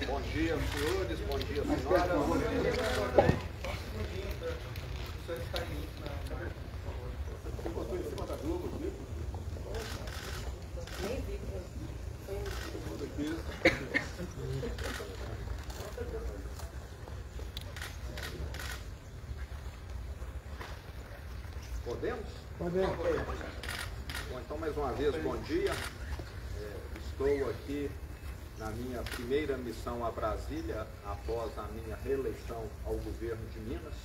Bom dia, senhores. Bom dia, senhoras. Podemos? Podemos. Bom, então, mais uma vez, bom dia. Estou aqui na minha primeira missão a Brasília, após a minha reeleição ao governo de Minas,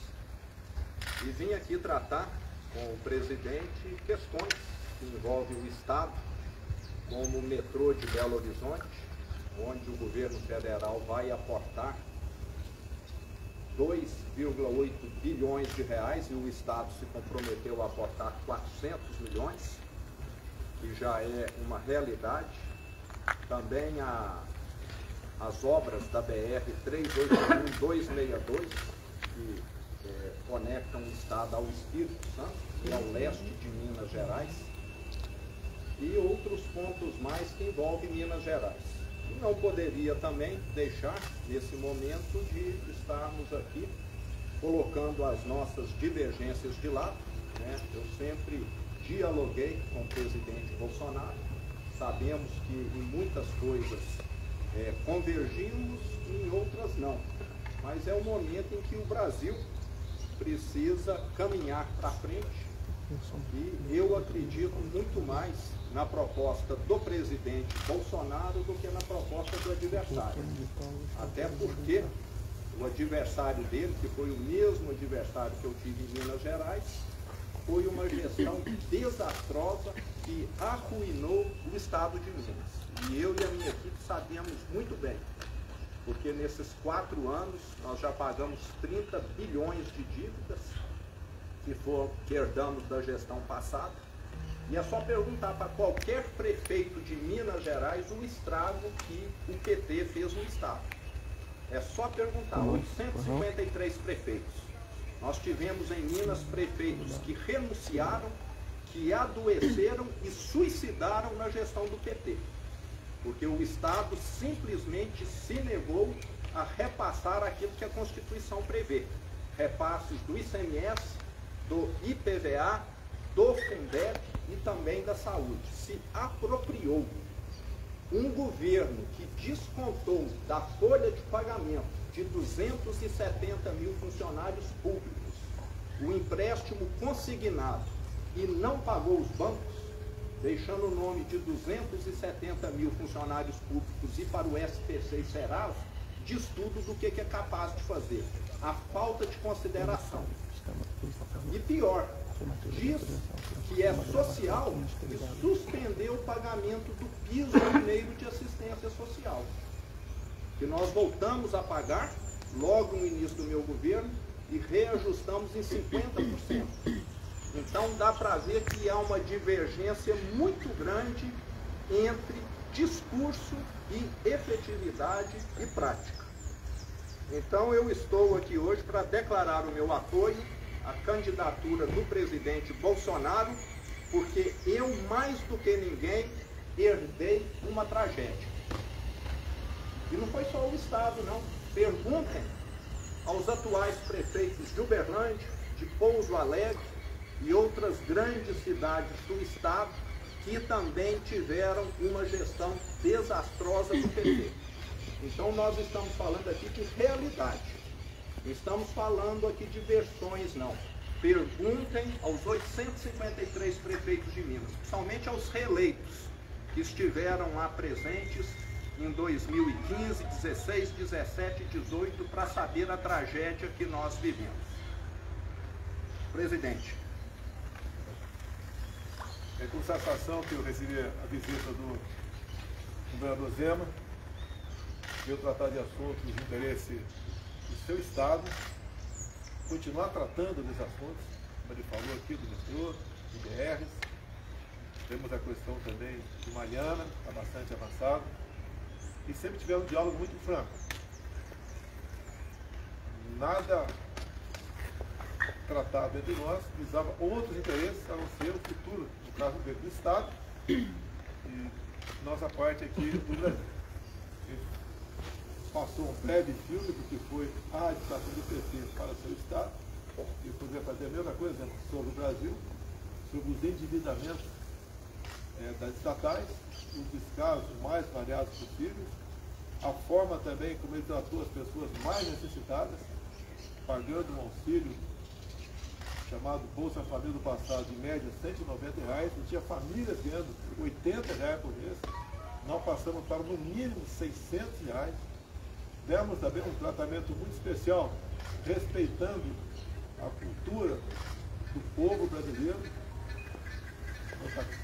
e vim aqui tratar com o presidente questões que envolvem o Estado, como o metrô de Belo Horizonte, onde o governo federal vai aportar 2,8 bilhões de reais e o Estado se comprometeu a aportar 400 milhões, que já é uma realidade. Também as obras da BR-381-262, que conectam o Estado ao Espírito Santo e ao leste de Minas Gerais, e outros pontos mais que envolvem Minas Gerais. E não poderia também deixar, nesse momento, de estarmos aqui colocando as nossas divergências de lado, né? Eu sempre dialoguei com o presidente Bolsonaro, sabemos que em muitas coisas convergimos e em outras não, mas é o momento em que o Brasil precisa caminhar para frente, e eu acredito muito mais na proposta do presidente Bolsonaro do que na proposta do adversário. Até porque o adversário dele, que foi o mesmo adversário que eu tive em Minas Gerais, foi uma gestão desastrosa que arruinou o Estado de Minas. E eu e a minha equipe sabemos muito bem, porque nesses 4 anos nós já pagamos 30 bilhões de dívidas que herdamos da gestão passada. E é só perguntar para qualquer prefeito de Minas Gerais o estrago que o PT fez no Estado. É só perguntar, 853 prefeitos. Nós tivemos em Minas prefeitos que renunciaram, que adoeceram e suicidaram na gestão do PT. Porque o Estado simplesmente se negou a repassar aquilo que a Constituição prevê. Repasses do ICMS, do IPVA, do Fundeb e também da saúde. Se apropriou. Um governo que descontou da folha de pagamento de 270 mil funcionários públicos o empréstimo consignado e não pagou os bancos, deixando o nome de 270 mil funcionários públicos e para o SPC e Serasa, diz tudo do que é capaz de fazer. A falta de consideração. E pior, diz que é social e suspendeu o pagamento do piso primeiro de assistência social, que nós voltamos a pagar logo no início do meu governo e reajustamos em 50%. Então dá para ver que há uma divergência muito grande entre discurso e efetividade e prática. Então eu estou aqui hoje para declarar o meu apoio à candidatura do presidente Bolsonaro, porque eu, mais do que ninguém, herdei uma tragédia. E não foi só o Estado, não. Perguntem aos atuais prefeitos de Uberlândia, de Pouso Alegre e outras grandes cidades do Estado que também tiveram uma gestão desastrosa do PT. Então nós estamos falando aqui de realidade. Não estamos falando aqui de versões, não. Perguntem aos 853 prefeitos de Minas, principalmente aos reeleitos, que estiveram lá presentes em 2015, 16, 17 e 18, para saber a tragédia que nós vivemos. Presidente. É com satisfação que eu recebi a visita do governador Zema, veio tratar de assuntos de interesse do seu Estado, continuar tratando desses assuntos, como ele falou aqui, do metrô, do BRs. Temos a questão também de Mariana, está bastante avançado, e sempre tivemos um diálogo muito franco. Nada tratado entre nós visava outros interesses a não ser o futuro do caso do Estado, e nossa parte aqui do Brasil. Passou um breve filme do que foi a administração do PT para o seu Estado, e poder fazer a mesma coisa sobre o Brasil, sobre os endividamentos das estatais, os descasos mais variados possíveis, a forma também como ele tratou as pessoas mais necessitadas, pagando um auxílio chamado Bolsa Família do passado, de média R$190, e tinha famílias ganhando R$80 por mês. Nós passamos para no mínimo R$600. Demos também um tratamento muito especial, respeitando a cultura do povo brasileiro,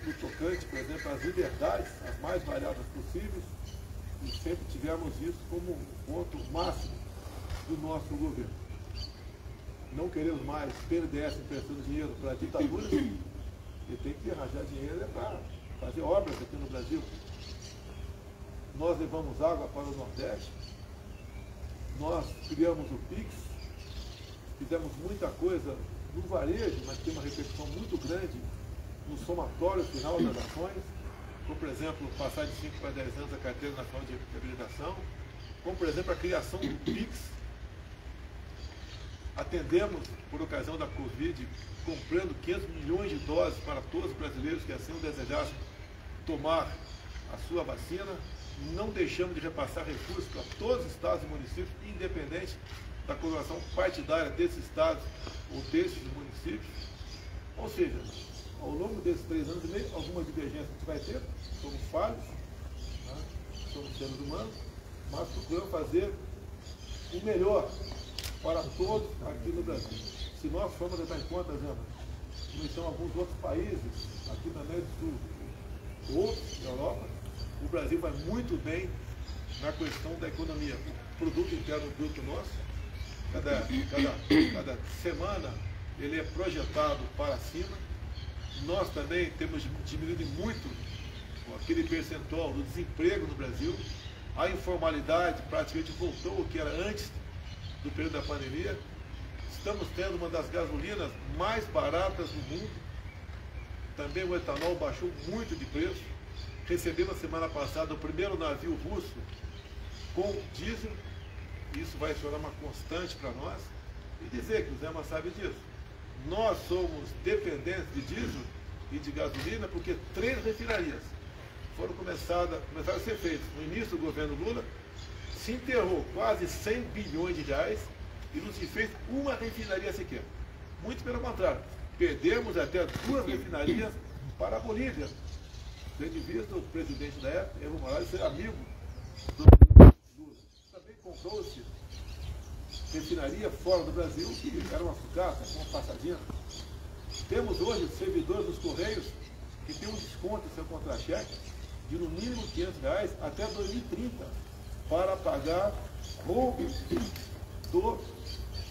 no tocante, por exemplo, às liberdades, as mais variadas possíveis, e sempre tivemos isso como um ponto máximo do nosso governo. Não queremos mais PNDES emprestando dinheiro para ditaduras, e tem que arranjar dinheiro para fazer obras aqui no Brasil. Nós levamos água para o Nordeste, nós criamos o PIX, fizemos muita coisa no varejo, mas tem uma repercussão muito grande no somatório final das ações, como por exemplo, passar de 5 para 10 anos a carteira nacional de habilitação, como por exemplo a criação do PIX. Atendemos, por ocasião da Covid, comprando 500 milhões de doses para todos os brasileiros que assim o desejassem tomar a sua vacina. Não deixamos de repassar recursos para todos os estados e municípios, independente da coloração partidária desses estados ou desses municípios. Ou seja, ao longo desses 3 anos e meio, alguma divergência a gente vai ter, somos falhos, né? Somos seres humanos, mas procuramos fazer o melhor para todos aqui no Brasil. Se nós formos levar em conta, Zana, como estão alguns outros países, aqui na América do Sul, outros na Europa, o Brasil vai muito bem na questão da economia. O produto interno bruto nosso, cada semana, ele é projetado para cima. Nós também temos diminuído muito aquele percentual do desemprego no Brasil. A informalidade praticamente voltou ao que era antes do período da pandemia. Estamos tendo uma das gasolinas mais baratas do mundo. Também o etanol baixou muito de preço. Recebemos na semana passada o primeiro navio russo com diesel. Isso vai se tornar uma constante para nós. E dizer que o Zema sabe disso. Nós somos dependentes de diesel e de gasolina porque 3 refinarias foram começaram a ser feitas. No início do governo Lula, se enterrou quase 100 bilhões de reais e não se fez uma refinaria sequer. Muito pelo contrário, perdemos até 2 refinarias para a Bolívia. Tendo em vista o presidente da época, Evo Morales, ser amigo do Lula. Também comprou-se refinaria fora do Brasil, que era uma sucata, uma passadinha. Temos hoje servidores dos Correios que tem um desconto em seu contra-cheque de no mínimo R$500 até 2030 para pagar roubo do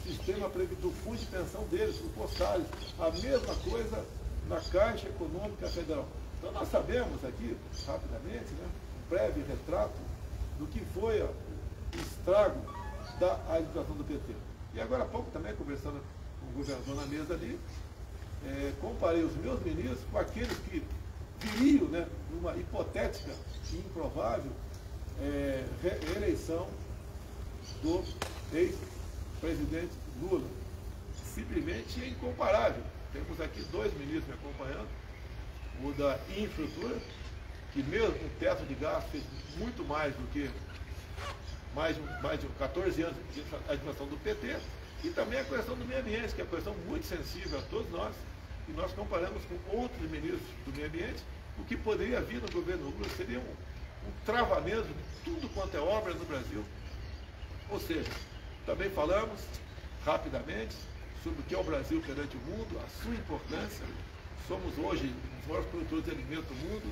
sistema do fundo de pensão deles, do Postales. A mesma coisa na Caixa Econômica Federal. Então nós sabemos aqui, rapidamente, né, um breve retrato do que foi o estrago da administração do PT. E agora há pouco também, conversando com o governador na mesa ali, comparei os meus ministros com aqueles que viriam, né, numa hipotética e improvável reeleição do ex-presidente Lula. Simplesmente é incomparável. Temos aqui 2 ministros me acompanhando, o da infraestrutura, que mesmo com teto de gasto fez muito mais do que mais de 14 anos de administração do PT, e também a questão do meio ambiente, que é uma questão muito sensível a todos nós, e nós comparamos com outros ministros do meio ambiente. O que poderia vir no governo Lula seria um travamento de tudo quanto é obra no Brasil. Ou seja, também falamos rapidamente sobre o que é o Brasil perante o mundo, a sua importância. Somos hoje os maiores produtores de alimentos do mundo.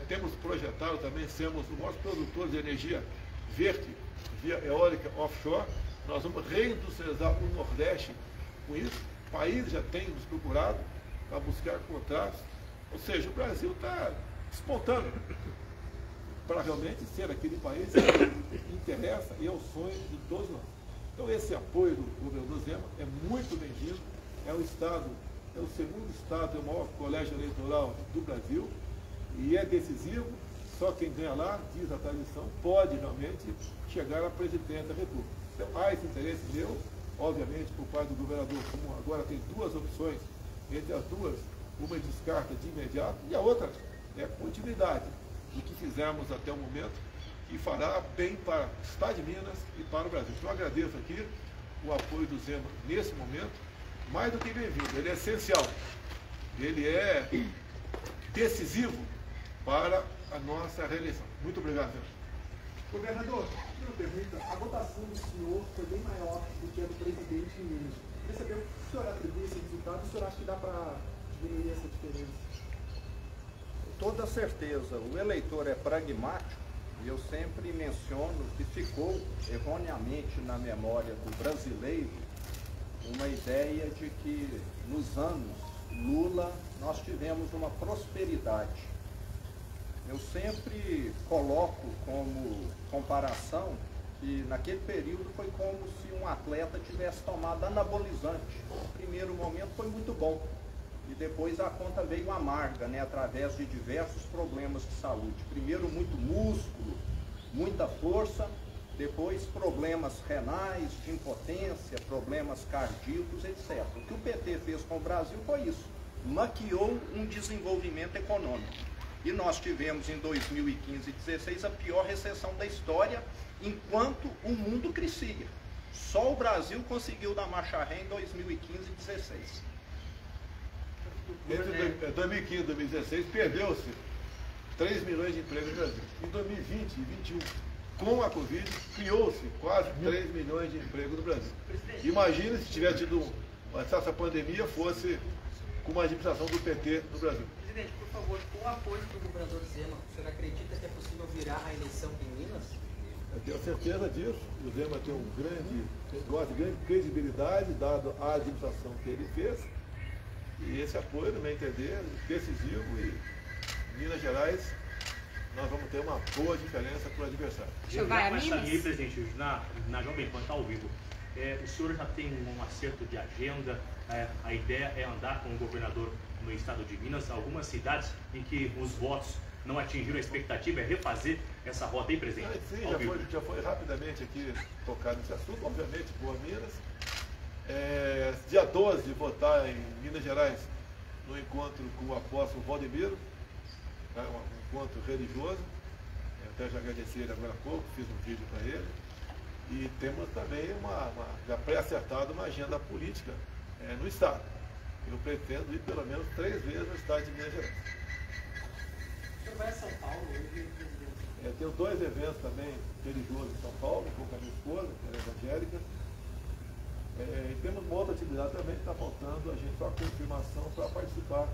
Temos projetado também sermos os maiores produtores de energia verde, via eólica offshore. Nós vamos reindustrializar o Nordeste com isso. O país já tem nos procurado para buscar contratos. Ou seja, o Brasil está despontando para realmente ser aquele país que interessa e é o sonho de todos nós. Então esse apoio do governador Zema é muito bem-vindo. É um Estado é o segundo estado, é o maior colégio eleitoral do Brasil, e é decisivo. Só quem ganha lá, diz a tradição, pode realmente chegar à presidência da República. Então há esse interesse meu, obviamente, por parte do governador, como agora tem duas opções, entre as duas, uma descarta de imediato e a outra é continuidade do que fizemos até o momento, que fará bem para o Estado de Minas e para o Brasil. Então eu agradeço aqui o apoio do Zema nesse momento, mais do que bem-vindo, ele é essencial, ele é decisivo para a nossa reeleição. Muito obrigado, Zema. Governador, uma pergunta. A votação do senhor foi bem maior do que a do presidente em Minas. Queria saber o que o senhor atribui esse resultado e o senhor acha que dá para diminuir essa diferença? Com toda certeza, o eleitor é pragmático e eu sempre menciono que ficou erroneamente na memória do brasileiro uma ideia de que nos anos Lula nós tivemos uma prosperidade. Eu sempre coloco como comparação que naquele período foi como se um atleta tivesse tomado anabolizante. No primeiro momento foi muito bom e depois a conta veio amarga, né, através de diversos problemas de saúde. Primeiro muito músculo, muita força, depois problemas renais, de impotência, problemas cardíacos, etc. O que o PT fez com o Brasil foi isso, maquiou um desenvolvimento econômico. E nós tivemos em 2015 e 2016 a pior recessão da história, enquanto o mundo crescia. Só o Brasil conseguiu dar marcha ré em 2015 e 2016. Entre 2015 e 2016 perdeu-se 3 milhões de empregos no Brasil. Em 2020 e 2021, com a Covid, criou-se quase 3 milhões de empregos no Brasil. Imagina se tivesse tido essa pandemia fosse com uma administração do PT no Brasil. Presidente, por favor, com o apoio do governador Zema, o senhor acredita que é possível virar a eleição em Minas? Eu tenho certeza disso. O Zema tem gosta de grande credibilidade, dado a administração que ele fez. E esse apoio, no meu entender, é decisivo. E em Minas Gerais, nós vamos ter uma boa diferença para o adversário. O senhor vai a Minas? Aí, presidente, na Jovem Pan está ao vivo. O senhor já tem um acerto de agenda? A ideia é andar com o governador no estado de Minas, algumas cidades em que os votos não atingiram a expectativa, é refazer essa rota aí, presidente? Sim, já foi rapidamente aqui tocado nesse assunto, obviamente, Boa Minas. Dia 12, votar em Minas Gerais, no encontro com o apóstolo Valdemiro, um encontro religioso. Até já agradeci ele agora há pouco, fiz um vídeo para ele. E temos também já pré-acertado uma agenda política no Estado. Eu pretendo ir pelo menos 3 vezes no Estado de Minas Gerais. O senhor vai a São Paulo hoje, presidente? Tenho 2 eventos também religiosos em São Paulo, com a minha esposa, que é evangélica. E temos uma outra atividade também que está faltando a gente só a confirmação para participar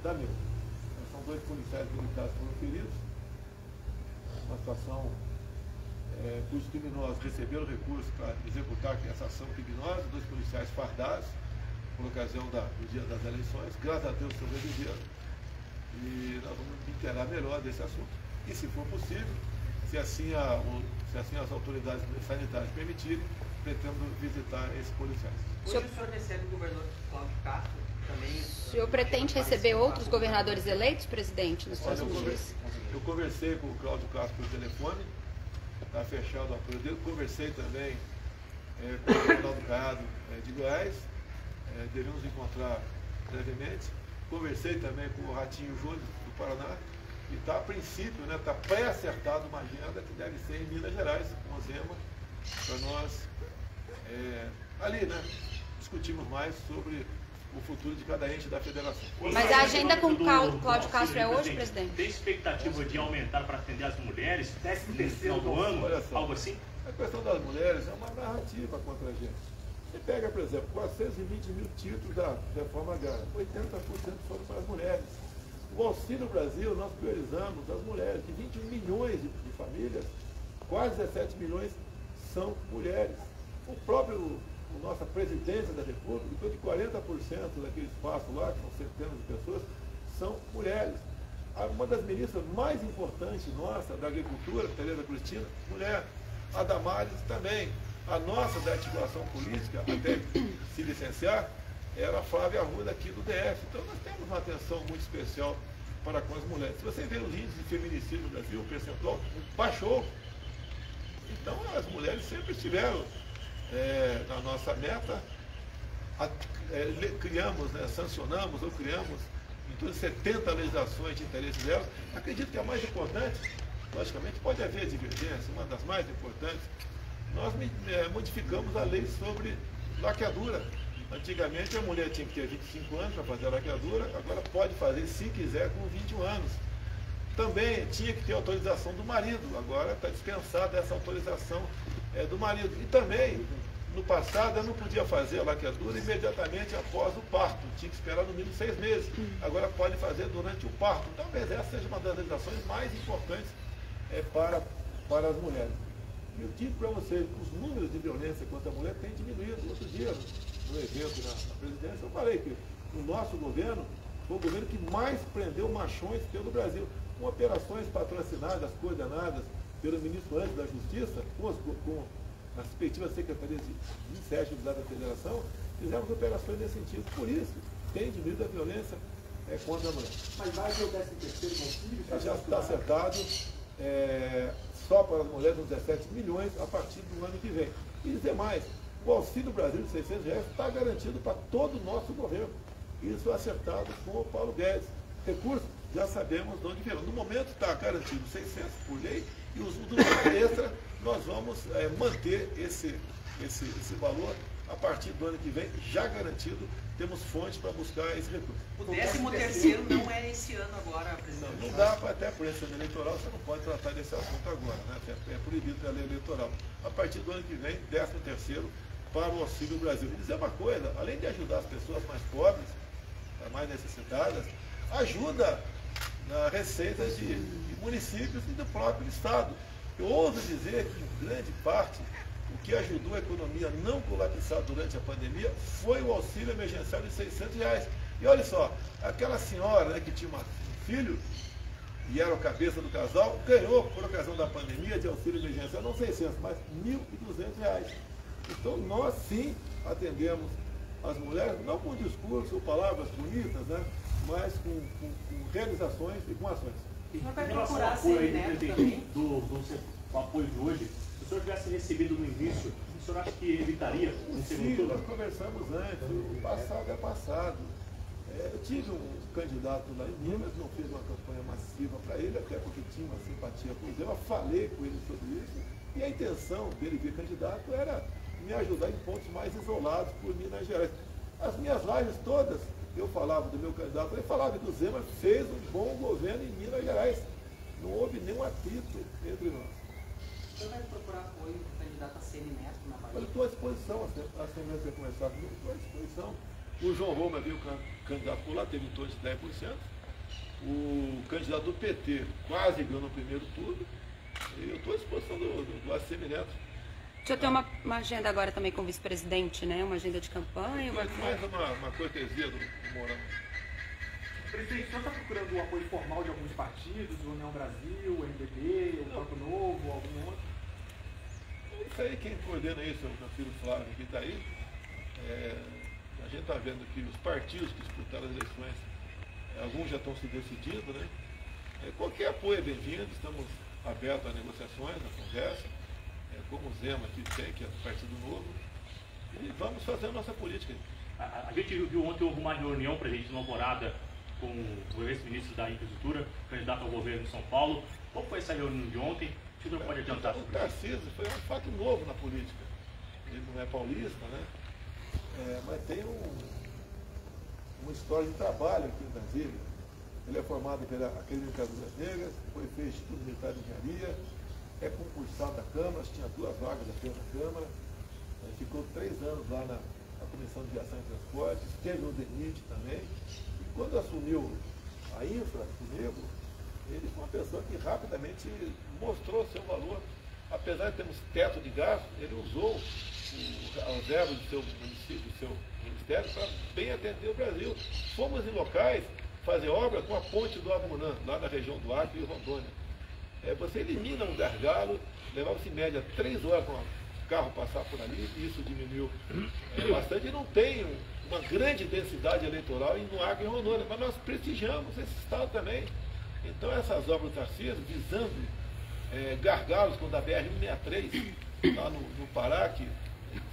da mesma. São 2 policiais militares que foram feridos. Uma situação cujos criminosos receberam recursos para executar essa ação criminosa, 2 policiais fardados por ocasião do dia das eleições, graças a Deus sobreviveram, e nós vamos inteirar melhor desse assunto. E se for possível, se assim as autoridades sanitárias permitirem, pretendo visitar esses policiais. Hoje o senhor recebe o governador Cláudio Castro também? O senhor pretende receber outros governadores eleitos, presidente, nos próximos dias? Eu conversei com o Cláudio Castro por telefone, está fechado o apoio dele, conversei também com o Ronaldo Caiado de Goiás, devemos encontrar brevemente. Conversei também com o Ratinho Júnior do Paraná e está a princípio, está pré-acertado uma agenda que deve ser em Minas Gerais, com o Zema, para nós discutirmos mais sobre o futuro de cada ente da federação. Mas a agenda com o Cláudio Castro é hoje, presidente? Tem expectativa de aumentar para atender as mulheres nesse final do ano? Algo assim? A questão das mulheres é uma narrativa contra a gente. Você pega, por exemplo, 420 mil títulos da reforma agrária, 80% foram para as mulheres. O Auxílio Brasil, nós priorizamos as mulheres, de 21 milhões de famílias, quase 17 milhões são mulheres. A nossa presidência da República, em torno de 40% daquele espaço lá, que são centenas de pessoas, são mulheres. Uma das ministras mais importantes nossa, da Agricultura, Tereza Cristina, mulher. A Damares também. A nossa da articulação política, até se licenciar, era a Flávia Arruda aqui do DF. Então nós temos uma atenção muito especial para com as mulheres. Se você vê os índices de feminicídio no Brasil, o percentual baixou. Então as mulheres sempre estiveram na nossa meta. Criamos, né, sancionamos ou criamos em torno de 70 legislações de interesse delas. Acredito que a mais importante, logicamente pode haver divergência, uma das mais importantes, nós modificamos a lei sobre laqueadura. Antigamente a mulher tinha que ter 25 anos para fazer a laqueadura, agora pode fazer, se quiser, com 21 anos. Também tinha que ter autorização do marido, agora está dispensada essa autorização do marido. E também, no passado, ela não podia fazer a laqueadura imediatamente após o parto, tinha que esperar no mínimo 6 meses. Agora pode fazer durante o parto. Talvez essa seja uma das legislações mais importantes para as mulheres. E eu digo para vocês, os números de violência contra a mulher têm diminuído. Outro dia, no evento na presidência, eu falei que o nosso governo foi o governo que mais prendeu machões pelo Brasil, com operações patrocinadas, coordenadas pelo ministro antes da Justiça, com as respectivas secretarias de 27 unidades da Federação, fizemos operações nesse sentido. Por isso, tem diminuído a violência contra a mulher. Mas vai ter o 13º auxílio? Já está acertado só para as mulheres uns 17 milhões a partir do ano que vem. E dizer mais, o Auxílio Brasil de R$600 está garantido para todo o nosso governo. Isso é acertado com o Paulo Guedes. Recursos, já sabemos de onde virão. No momento está garantido 600 por lei e os do extra nós vamos manter esse valor a partir do ano que vem, já garantido, temos fontes para buscar esse recurso. O 13º não é esse ano agora, presidente? Não dá, até por esse ano eleitoral, você não pode tratar desse assunto agora, né? É proibido pela lei eleitoral. A partir do ano que vem, 13º para o Auxílio Brasil. E dizer uma coisa, além de ajudar as pessoas mais pobres, mais necessitadas, ajuda na receita de municípios e do próprio Estado. Eu ouso dizer que, em grande parte, o que ajudou a economia a não colapsar durante a pandemia foi o auxílio emergencial de R$600. E olha só, aquela senhora, né, que tinha um filho e era a cabeça do casal, ganhou, por ocasião da pandemia, de auxílio emergencial, não 600, mas R$1.200. Então nós sim atendemos as mulheres, não com discurso ou palavras bonitas, né, mas com realizações e com ações. Em relação ao apoio aí, presidente, do apoio de hoje, se o senhor tivesse recebido no início, o senhor acha que evitaria um segundo turno? Nós conversamos antes, o passado é passado. Eu tive um candidato lá em Minas, não fiz uma campanha massiva para ele, até porque tinha uma simpatia por ele, eu falei com ele sobre isso, e a intenção dele vir candidato era me ajudar em pontos mais isolados por Minas Gerais. As minhas lives todas, eu falava do meu candidato, ele falava que o Zema fez um bom governo em Minas Gerais. Não houve nenhum atrito entre nós. O senhor vai procurar apoio do candidato a Semi Neto na Bahia? Eu estou à disposição, a Assembleia vai começar comigo, estou à disposição. O João Roma veio candidato por lá, teve em torno de 10%. O candidato do PT quase ganhou no primeiro turno. E eu estou à disposição do ACM Neto. O senhor tem uma agenda agora também com o vice-presidente, né? Uma agenda de campanha? Mais uma cortesia do Mourão. Presidente, o senhor está procurando o apoio formal de alguns partidos, o União Brasil, o MDB, o Campo Novo, algum outro? Isso aí, quem coordena isso é o meu filho Flávio, que está aí. A gente está vendo que os partidos que disputaram as eleições, alguns já estão se decidindo, né? Qualquer apoio é bem-vindo, estamos abertos a negociações, a conversa, como o Zema aqui tem, que é do Partido Novo, e vamos fazer a nossa política. A gente viu ontem, houve uma reunião, presidente, na Alvorada, com o ex-ministro da Infraestrutura, candidato ao governo de São Paulo. Qual foi essa reunião de ontem? O senhor pode adiantar sobre isso? O Tarcísio foi um fato novo na política. Ele não é paulista, né? Mas tem uma história de trabalho aqui em Brasília. Ele é formado pela Academia das Negras, foi fez Instituto Militar de Engenharia, é concursado da Câmara, tinha 2 vagas apenas na Câmara, ficou 3 anos lá na Comissão de Viação e Transportes, esteve no DENIT também, e quando assumiu a infra comigo, ele foi uma pessoa que rapidamente mostrou seu valor. Apesar de termos teto de gasto, ele usou as verbas do seu município, do seu ministério, para bem atender o Brasil. Fomos em locais fazer obra com a ponte do Abunã, lá na região do Acre e Rondônia. Você elimina um gargalo, levava-se em média 3 horas para um carro passar por ali, e isso diminuiu bastante, e não tem uma grande densidade eleitoral no Acre e Rondônia, mas nós prestigiamos esse estado também. Então essas obras do Tarcísio, visando gargalos como da BR-163, lá no Pará, que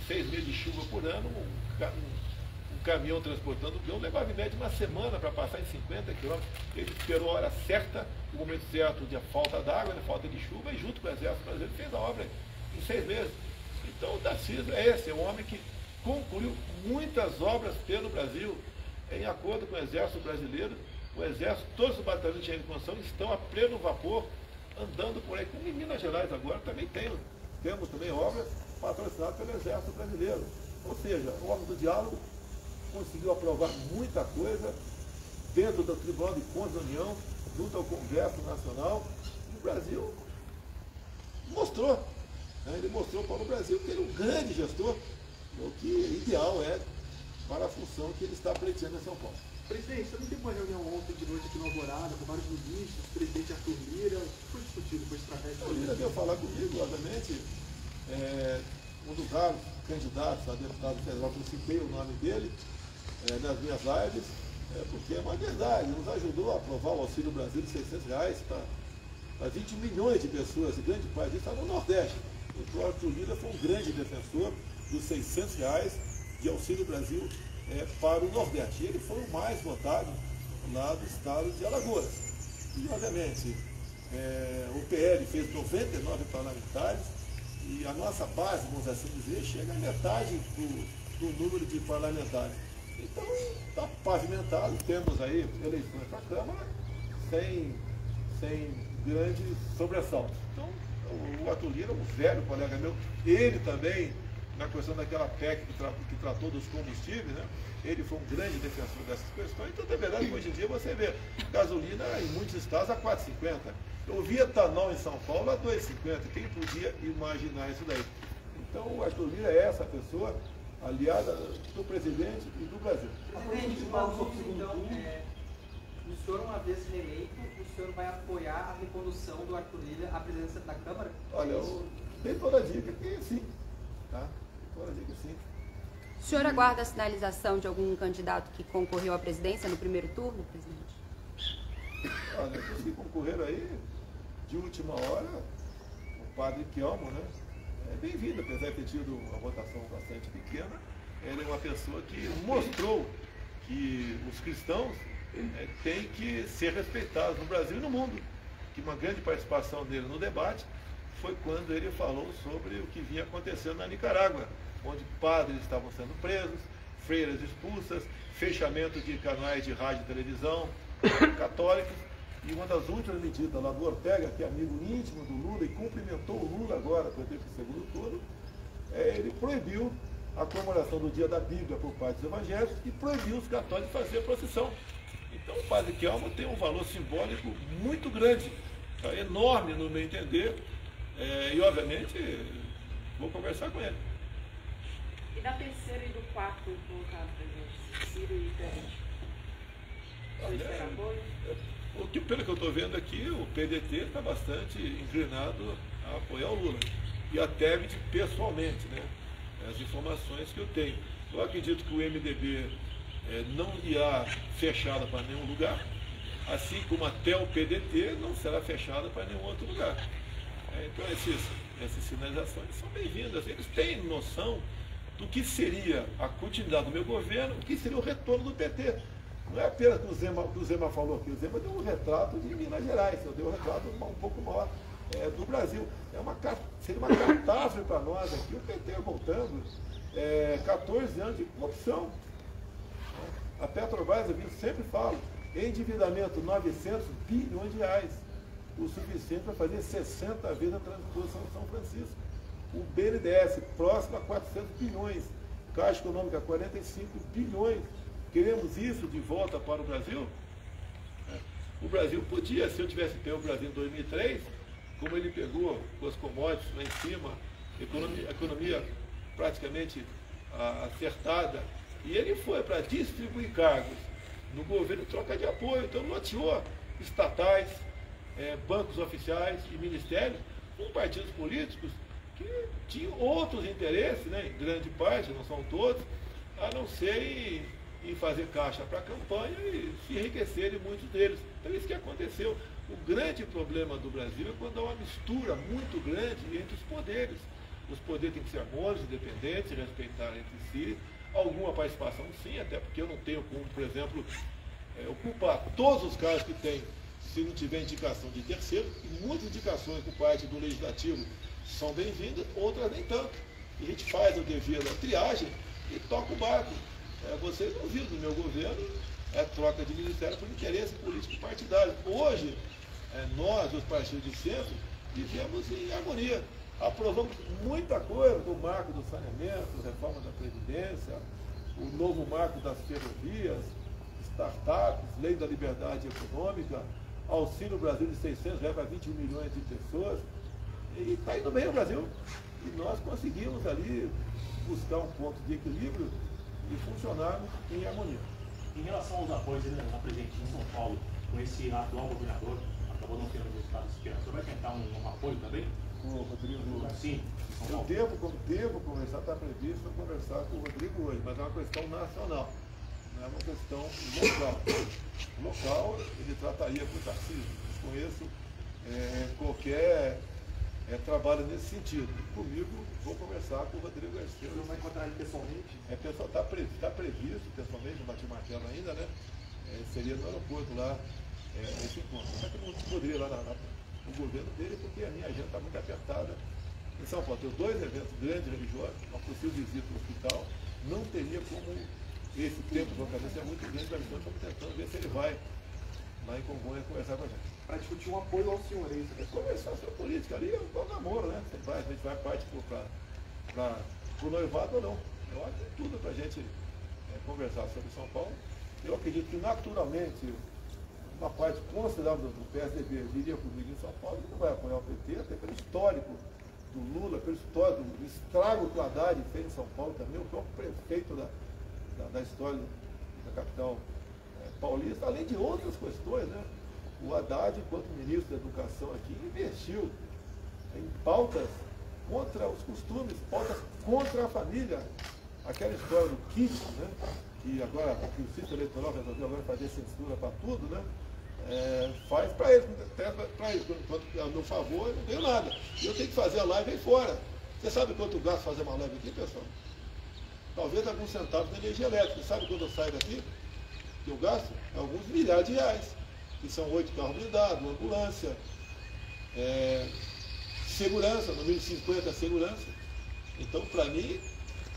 6 meses de chuva por ano, um caminhão transportando o grão levava em média uma semana para passar em 50 quilômetros. Ele esperou a hora certa, o momento certo de falta d'água, falta de chuva, e junto com o Exército Brasileiro fez a obra em 6 meses. Então o Tarcísio é um homem que concluiu muitas obras pelo Brasil, em acordo com o Exército Brasileiro. O Exército, todos os batalhões de reconstrução estão a pleno vapor, andando por aí. Como em Minas Gerais agora também temos também obras patrocinadas pelo Exército Brasileiro. Ou seja, o homem do diálogo conseguiu aprovar muita coisa dentro do Tribunal de Contas da União, junto ao Congresso Nacional, e o Brasil mostrou, né? Ele mostrou para o Brasil que ele é um grande gestor, o que ideal é para a função que ele está pleiteando em São Paulo. Presidente, também teve uma reunião ontem de noite aqui no Alvorada, com vários ministros, o presidente Arthur Lira. O que foi discutido? Foi estratégia? O Lira veio falar comigo, obviamente, um dos raros candidatos a deputado federal, que eu citei o nome dele nas minhas lives, porque é uma verdade, nos ajudou a aprovar o Auxílio Brasil de R$600 para 20 milhões de pessoas, e grande parte disso está no Nordeste. Então o Arthur Lira foi um grande defensor dos R$600 de Auxílio Brasil para o Nordeste. E ele foi o mais votado lá do estado de Alagoas. E, obviamente, o PL fez 99 parlamentares e a nossa base, vamos assim dizer, chega a metade do número de parlamentares. Então, está pavimentado, temos aí eleições para a Câmara sem grande sobressalto. Então, o Arthur Lira, um velho colega meu, ele também, na questão daquela PEC que tratou dos combustíveis, né? Ele foi um grande defensor dessas questões. Então, é verdade, hoje em dia você vê gasolina em muitos estados a R$4,50. Eu vi etanol em São Paulo a R$2,50. Quem podia imaginar isso daí? Então, o Arthur Lira é essa pessoa aliada do presidente e do Brasil. Presidente, então, o senhor, uma vez reeleito, o senhor vai apoiar a recondução do Arthur Lira à presidência da Câmara? Olha, tem toda a dica que sim. Tá? Toda a dica sim. O senhor aguarda a sinalização de algum candidato que concorreu à presidência no primeiro turno, presidente? Olha, os que concorreram aí, de última hora, o padre Kelmo, né? É bem-vindo, apesar de ter tido uma votação bastante pequena. Ele é uma pessoa que mostrou que os cristãos têm que ser respeitados no Brasil e no mundo. Que uma grande participação dele no debate foi quando ele falou sobre o que vinha acontecendo na Nicarágua, onde padres estavam sendo presos, freiras expulsas, fechamento de canais de rádio e televisão católicos. E uma das últimas medidas lá do Ortega, que é amigo íntimo do Lula e cumprimentou o Lula agora para ter o segundo turno, ele proibiu a comemoração do Dia da Bíblia por parte dos evangélicos e proibiu os católicos de fazer procissão. Então o padre Kelmo tem um valor simbólico muito grande, tá? Enorme no meu entender, e obviamente vou conversar com ele. E da terceira e do quarto colocado, presidente, Ciro e Pérez? Pelo que eu estou vendo aqui, o PDT está bastante inclinado a apoiar o Lula. E a Tebet pessoalmente, né? As informações que eu tenho. Eu acredito que o MDB não irá fechada para nenhum lugar, assim como até o PDT não será fechada para nenhum outro lugar. Então essas sinalizações são bem-vindas. Eles têm noção do que seria a continuidade do meu governo, o que seria o retorno do PT. Não é apenas o que o Zema falou aqui. O Zema deu um retrato de Minas Gerais, eu dei um retrato um pouco maior do Brasil. Seria uma catástrofe para nós aqui, o PT voltando, 14 anos de corrupção. A Petrobras, eu sempre falo, endividamento 900 bilhões de reais, o suficiente para fazer 60 vezes a transposição de São Francisco. O BNDES, próximo a 400 bilhões, Caixa Econômica 45 bilhões. Queremos isso de volta para o Brasil? O Brasil podia, se eu tivesse pego o Brasil em 2003, como ele pegou com as commodities lá em cima, a economia praticamente acertada, e ele foi para distribuir cargos no governo troca de apoio, então loteou estatais, bancos oficiais e ministérios com partidos políticos que tinham outros interesses, né, em grande parte, não são todos, a não ser em fazer caixa para a campanha e se enriquecerem muitos deles. Então isso que aconteceu. O grande problema do Brasil é quando há uma mistura muito grande entre os poderes. Os poderes têm que ser harmônicos, independentes, respeitar entre si. Alguma participação sim, até porque eu não tenho como, por exemplo, ocupar todos os cargos que tem se não tiver indicação de terceiro, e muitas indicações por parte do Legislativo são bem-vindas, outras nem tanto. E a gente faz o dever da triagem e toca o barco. Vocês não viram no meu governo troca de ministério por interesse político partidário. Hoje, nós, os partidos de centro, vivemos em harmonia. Aprovamos muita coisa, o marco do saneamento, reforma da Previdência, o novo marco das ferrovias, startups, lei da liberdade econômica, auxílio Brasil de R$600 para 21 milhões de pessoas. E está indo bem o Brasil. E nós conseguimos ali buscar um ponto de equilíbrio e funcionarmos em harmonia. Em relação aos apoios apresentados em São Paulo, com esse atual governador, acabou não tendo resultado esperado, o senhor vai tentar um apoio também? O Rodrigo, sim. Eu devo conversar, está previsto conversar com o Rodrigo hoje, mas é uma questão nacional, não é uma questão local. Local, ele trataria com o Tarcísio. Desconheço qualquer trabalho nesse sentido. Comigo, vou conversar com o Rodrigo Garcia. Você não vai encontrar ele pessoalmente? Está previsto pessoalmente, não bati martelo ainda, né? Seria no aeroporto lá esse encontro. Mas eu não poderia ir lá no governo dele, porque a minha agenda está muito apertada. Em São Paulo, tenho 2 eventos grandes religiosos, uma possível visita no hospital, não teria como esse tempo de cabeça é muito grande, mas nós estamos tentando ver se ele vai lá em Congonhas conversar com a gente. Para discutir um apoio ao senhor, é isso? Conversar sobre política ali, é um namoro, né? A gente vai parte para o noivado ou não. Eu acho que tem tudo para a gente conversar sobre São Paulo. Eu acredito que naturalmente uma parte considerável do PSDB viria comigo em São Paulo e não vai apoiar o PT, até pelo histórico do Lula, pelo histórico do estrago que o Haddad fez em São Paulo também, o próprio prefeito da história da capital paulista, além de outras questões, né? O Haddad, enquanto ministro da Educação aqui, investiu em pautas contra os costumes, pautas contra a família. Aquela história do kit, né? Que agora o Justiça Eleitoral resolveu agora fazer censura para tudo, né? Faz para ele, enquanto a meu favor, eu não ganho nada. E eu tenho que fazer a live aí fora. Você sabe quanto gasto fazer uma live aqui, pessoal? Talvez alguns centavos de energia elétrica. Sabe quando eu saio daqui? Que eu gasto? Alguns milhares de reais. Que são 8 carros blindados, uma ambulância, segurança, no 1050 segurança. Então, para mim,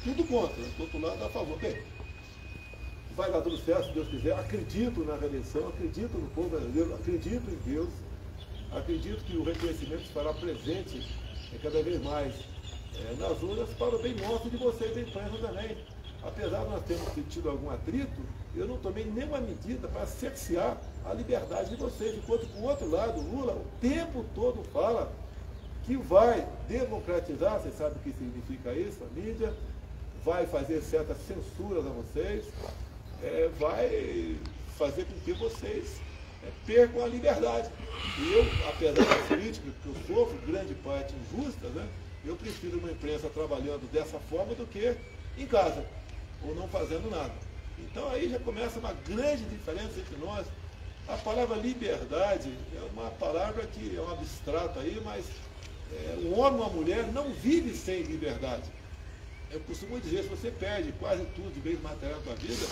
tudo contra. Do outro lado, a favor. Bem, vai dar tudo certo, se Deus quiser. Acredito na reeleição, acredito no povo brasileiro, acredito em Deus, acredito que o reconhecimento estará presente cada vez mais nas urnas para o bem nosso e de vocês da imprensa também. Apesar de nós termos tido algum atrito, eu não tomei nenhuma medida para cercear a liberdade de vocês. Enquanto, por outro lado, Lula o tempo todo fala que vai democratizar, vocês sabem o que significa isso, a mídia, vai fazer certas censuras a vocês, vai fazer com que vocês percam a liberdade. E eu, apesar das críticas que eu sofro, grande parte injusta, né, eu prefiro uma imprensa trabalhando dessa forma do que em casa, ou não fazendo nada. Então aí já começa uma grande diferença entre nós. A palavra liberdade é uma palavra que é um abstrato aí, mas um homem ou uma mulher não vive sem liberdade. Eu costumo dizer, se você perde quase tudo de bens materiais na sua vida,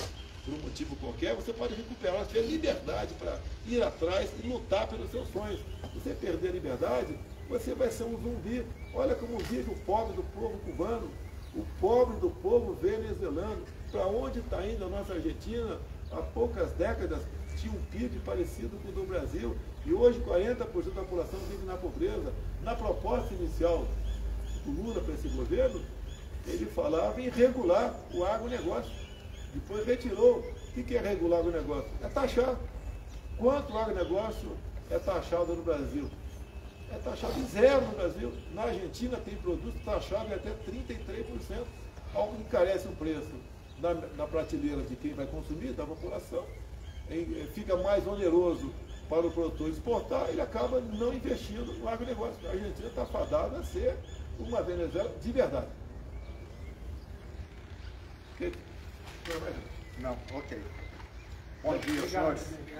por um motivo qualquer, você pode recuperar, ter liberdade para ir atrás e lutar pelos seus sonhos. Se você perder a liberdade, você vai ser um zumbi. Olha como vive o pobre do povo cubano, o pobre do povo venezuelano. Para onde está indo a nossa Argentina? Há poucas décadas tinha um PIB parecido com o do Brasil e hoje 40% da população vive na pobreza. Na proposta inicial do Lula para esse governo, ele falava em regular o agronegócio. Depois retirou. O que é regular o negócio? É taxar. Quanto o agronegócio é taxado no Brasil? É taxado em 0 no Brasil. Na Argentina tem produtos taxados até 33%. Algo que encarece o preço na prateleira de quem vai consumir, da população. Fica mais oneroso para o produtor exportar, ele acaba não investindo no agronegócio. A Argentina está fadada a ser uma Venezuela de verdade. Não, mais Não, ok. Bom dia, Obrigado, senhores. presidente.